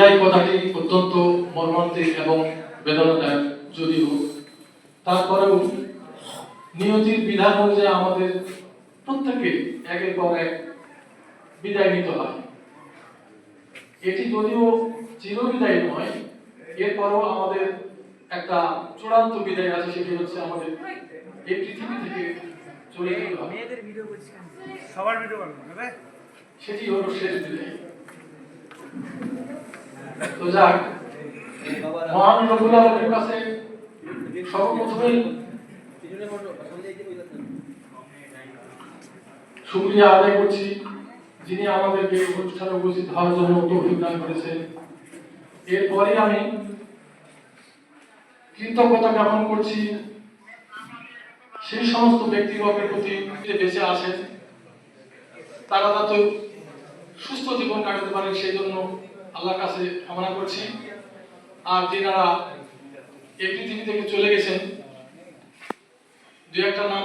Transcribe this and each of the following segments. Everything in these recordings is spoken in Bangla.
বিদায় কথাটি অত্যন্ত মর্মান্তিক এবং বেদনাদায়ক, যদিও তারপরেও নিয়তির বিধান অনুযায়ী আমাদের প্রত্যেকে একের পর এক বিদায় নিতে হয়। এটি যদিও চিরবিদায় নয়, এরপরও আমাদের একটা চূড়ান্ত বিদায় আছে, সেটি হচ্ছে আমাদের এই পৃথিবী থেকে চলে যেতে হবে। সেটি হলো শেষ বিদায়। তো যাক, মহান রব্বুল আলামিনের কাছে সর্বপ্রথমেই শুকরিয়া আদায় করছি, যিনি আমাদেরকে অনুষ্ঠানে উপস্থিত হওয়ার জন্য তৌফিক দান করেছেন। এরপরে আমি কৃতজ্ঞতা জ্ঞাপন করছি সেই সমস্ত ব্যক্তিবর্গের প্রতি যে বেঁচে আছেন, তারা যাতে সুস্থ জীবন কাটাতে পারেন সেই জন্য আল্লাহর কাছে কামনা করছি। আর যারা এই পৃথিবী থেকে চলে গেছেন, দু একটা নাম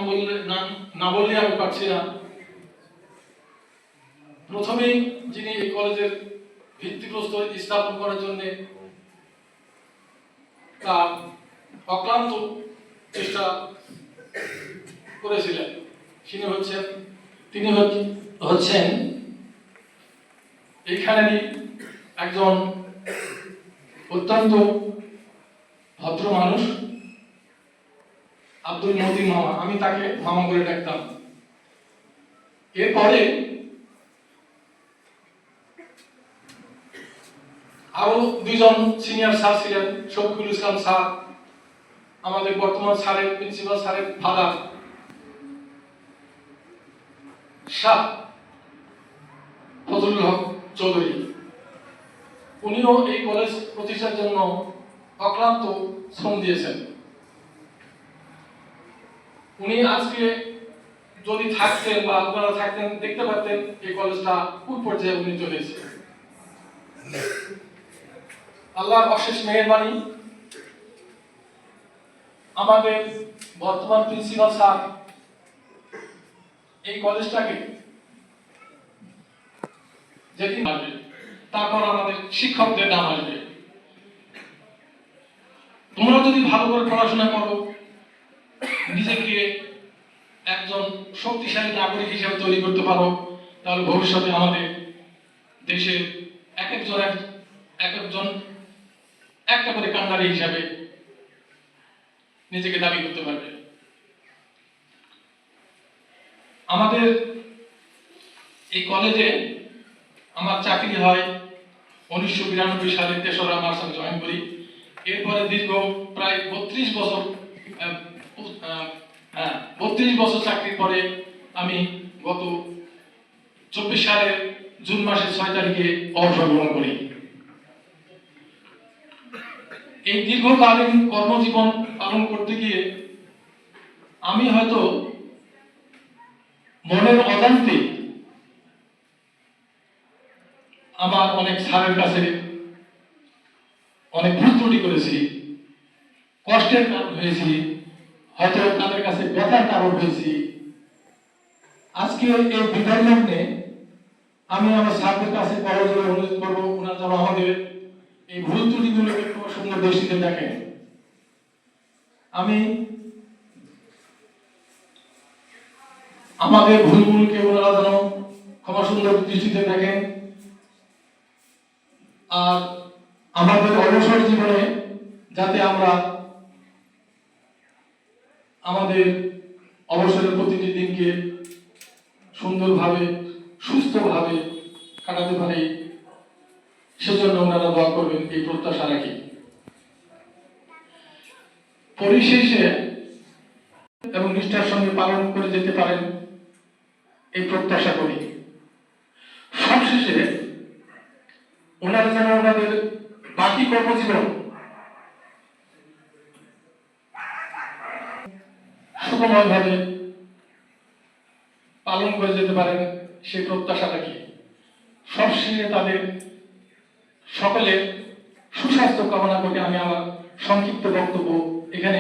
না বললে আমি পারছি না। প্রথমেই যিনি এই কলেজের ভিত্তিপ্রস্তর স্থাপন করার জন্য তার অক্লান্ত চেষ্টা করেছিলেন, তিনি হচ্ছেন এইখানেরই একজন অত্যন্ত ভদ্র মানুষ, আব্দুল মতিন মামা। আমি তাকে মামা বলে ডাকতাম। এরপরে আরো দুইজন সিনিয়র স্যার ছিলেন, শফিকুল ইসলাম স্যার, আমাদের বর্তমান স্যারের প্রিন্সিপাল স্যারের ফাদার শাহ ফজলুল হক চৌধুরী। উনিও এই কলেজ প্রতিষ্ঠার জন্য অক্লান্ত শ্রম দিয়েছেন। উনি আজকে যদি থাকতেন বা আপনারা থাকতেন, দেখতে পারতেন এই কলেজটা কোন পর্যায়ে উনি চলে এসেছেন। আল্লাহর অশেষ মেহেরবানি, আমাদের বর্তমান প্রিন্সিপাল স্যার এই কলেজটাকে যেদিন আসবে, তারপর আমাদের শিক্ষকদের নাম আসবে। তোমরা যদি ভালো করে পড়াশোনা করো, নিজেকে একজন শক্তিশালী নাগরিক হিসেবে তৈরি করতে পারো, তাহলে ভবিষ্যতে আমাদের দেশের এক একজন একটা করে কান্ডারি হিসাবে নিজেকে দাবি করতে পারবে। আমাদের এই কলেজে আমার চাকরি হয় 1992 সালে 3রা মার্চ আমি জয়েন করি। এরপরে দীর্ঘ প্রায় 32 বছর চাকরির পরে আমি গত 24 সালের জুন মাসের 6 তারিখে অবসর গ্রহণ করি। এই দীর্ঘকালীন কর্মজীবন পালন করতে গিয়ে আমি হয়তো মনের অজান্তে আমার অনেক স্যারের কাছে অনেক ভুল ত্রুটি করেছি, কষ্টের কারণ হয়েছি, হয়তো তাদের কাছে ব্যথার কারণ হয়েছি। আজকে এই বিদায় লগ্নে আমি আমার স্যারদের কাছে করজোড়ে অনুরোধ করবো, ওনারা যেন আমাদের এই ভুল ত্রুটিগুলোকে খুব সুন্দর দৃষ্টিতে দেখেন। আমি আমাদের ভুলগুলোকে ওনারা যেন ক্ষমা সুন্দর দৃষ্টিতে দেখেন। আর আমাদের অবসর জীবনে যাতে আমরা আমাদের অবসরের প্রতিটি দিনকে সুন্দরভাবে সুস্থভাবে কাটাতে পারি, সেজন্য ওনারা দোয়া করবেন, এই প্রত্যাশা রাখি। পরিশেষে এবং নিষ্ঠার সঙ্গে পালন করে যেতে পারেন এই প্রত্যাশা করি। সবশেষে ওনারা যেন ওনাদের বাকি কর্মজীবন সুখময়ভাবে পালন করে যেতে পারেন সেই প্রত্যাশা রাখি। সবশেষে তাদের সকলের সুস্বাস্থ্য কামনা করে আমি আমার সংক্ষিপ্ত বক্তব্য এখানে